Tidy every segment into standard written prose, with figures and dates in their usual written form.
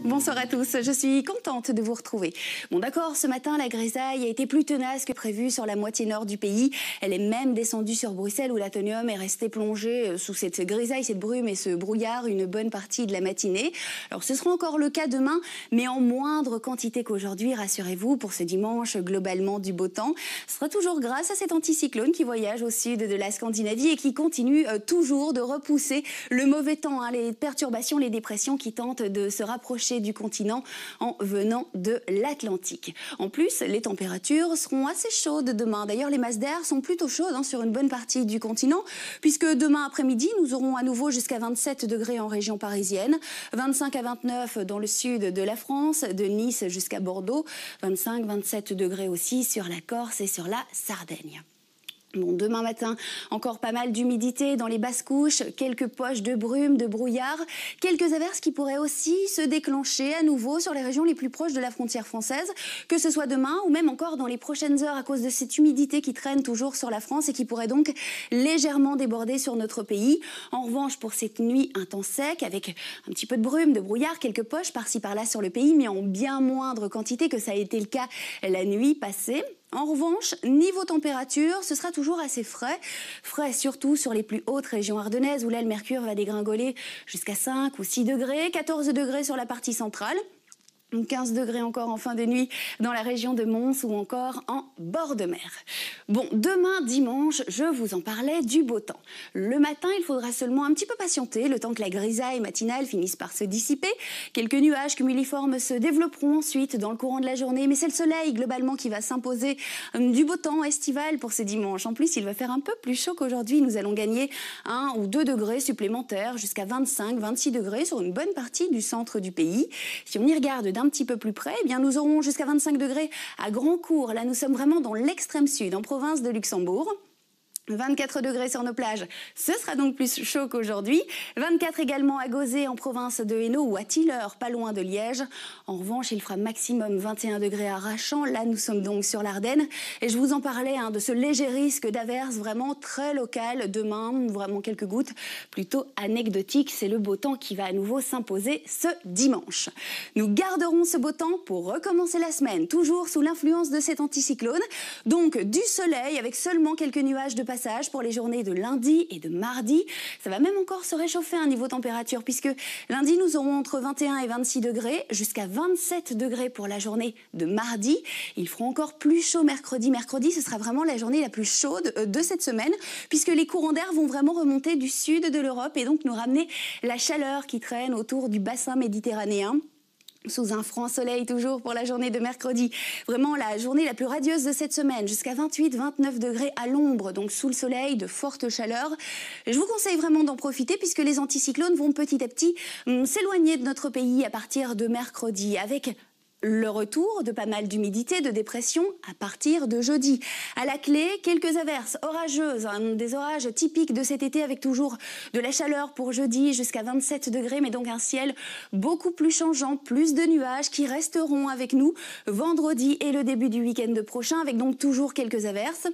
Bonsoir à tous, je suis contente de vous retrouver. Bon d'accord, ce matin la grisaille a été plus tenace que prévu sur la moitié nord du pays. Elle est même descendue sur Bruxelles où l'Athénium est resté plongé sous cette grisaille, cette brume et ce brouillard une bonne partie de la matinée. Alors ce sera encore le cas demain, mais en moindre quantité qu'aujourd'hui, rassurez-vous, pour ce dimanche globalement du beau temps. Ce sera toujours grâce à cet anticyclone qui voyage au sud de la Scandinavie et qui continue toujours de repousser le mauvais temps, les perturbations, les dépressions qui tentent de se rapprocher du continent en venant de l'Atlantique. En plus, les températures seront assez chaudes demain. D'ailleurs, les masses d'air sont plutôt chaudes sur une bonne partie du continent, puisque demain après-midi, nous aurons à nouveau jusqu'à 27 degrés en région parisienne, 25 à 29 dans le sud de la France, de Nice jusqu'à Bordeaux, 25-27 degrés aussi sur la Corse et sur la Sardaigne. Bon, demain matin, encore pas mal d'humidité dans les basses couches, quelques poches de brume, de brouillard, quelques averses qui pourraient aussi se déclencher à nouveau sur les régions les plus proches de la frontière française, que ce soit demain ou même encore dans les prochaines heures à cause de cette humidité qui traîne toujours sur la France et qui pourrait donc légèrement déborder sur notre pays. En revanche, pour cette nuit, un temps sec avec un petit peu de brume, de brouillard, quelques poches par-ci par-là sur le pays, mais en bien moindre quantité que ça a été le cas la nuit passée. En revanche, niveau température, ce sera toujours assez frais. Frais surtout sur les plus hautes régions ardennaises où là le mercure va dégringoler jusqu'à 5 ou 6 degrés, 14 degrés sur la partie centrale. 15 degrés encore en fin de nuit dans la région de Mons ou encore en bord de mer. Bon, demain dimanche, je vous en parlais du beau temps. Le matin, il faudra seulement un petit peu patienter, le temps que la grisaille matinale finisse par se dissiper. Quelques nuages cumuliformes se développeront ensuite dans le courant de la journée, mais c'est le soleil globalement qui va s'imposer du beau temps estival pour ce dimanche. En plus, il va faire un peu plus chaud qu'aujourd'hui. Nous allons gagner 1 ou 2 degrés supplémentaires jusqu'à 25-26 degrés sur une bonne partie du centre du pays. Si on y regarde un petit peu plus près, eh bien nous aurons jusqu'à 25 degrés à Grandcourt. Là, nous sommes vraiment dans l'extrême sud, en province de Luxembourg. 24 degrés sur nos plages, ce sera donc plus chaud qu'aujourd'hui. 24 également à Gauzet en province de Hainaut ou à Tiller, pas loin de Liège. En revanche, il fera maximum 21 degrés à Rachan. Là, nous sommes donc sur l'Ardenne. Et je vous en parlais de ce léger risque d'averse vraiment très local. Demain, vraiment quelques gouttes plutôt anecdotiques. C'est le beau temps qui va à nouveau s'imposer ce dimanche. Nous garderons ce beau temps pour recommencer la semaine, toujours sous l'influence de cet anticyclone. Donc du soleil avec seulement quelques nuages de passage pour les journées de lundi et de mardi. Ça va même encore se réchauffer à niveau température puisque lundi nous aurons entre 21 et 26 degrés jusqu'à 27 degrés pour la journée de mardi. Il fera encore plus chaud mercredi. Mercredi, ce sera vraiment la journée la plus chaude de cette semaine puisque les courants d'air vont vraiment remonter du sud de l'Europe et donc nous ramener la chaleur qui traîne autour du bassin méditerranéen. Sous un franc soleil toujours pour la journée de mercredi. Vraiment la journée la plus radieuse de cette semaine, jusqu'à 28-29 degrés à l'ombre, donc sous le soleil, de fortes chaleurs. Je vous conseille vraiment d'en profiter puisque les anticyclones vont petit à petit s'éloigner de notre pays à partir de mercredi avec le retour de pas mal d'humidité, de dépression à partir de jeudi. À la clé, quelques averses orageuses, des orages typiques de cet été avec toujours de la chaleur pour jeudi jusqu'à 27 degrés, mais donc un ciel beaucoup plus changeant, plus de nuages qui resteront avec nous vendredi et le début du week-end prochain avec donc toujours quelques averses.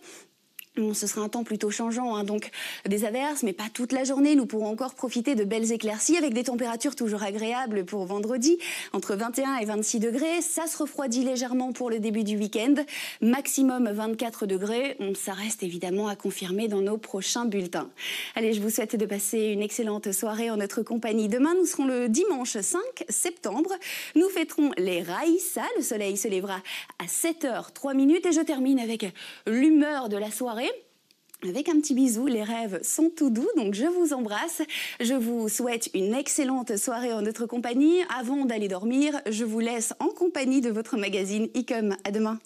Ce sera un temps plutôt changeant, donc des averses, mais pas toute la journée. Nous pourrons encore profiter de belles éclaircies avec des températures toujours agréables pour vendredi, entre 21 et 26 degrés. Ça se refroidit légèrement pour le début du week-end, maximum 24 degrés. Ça reste évidemment à confirmer dans nos prochains bulletins. Allez, je vous souhaite de passer une excellente soirée en notre compagnie. Demain, nous serons le dimanche 5 septembre. Nous fêterons les Raïssa. Le soleil se lèvera à 7h03 et je termine avec l'humeur de la soirée. Avec un petit bisou, les rêves sont tout doux, donc je vous embrasse. Je vous souhaite une excellente soirée en notre compagnie. Avant d'aller dormir, je vous laisse en compagnie de votre magazine e-com. À demain.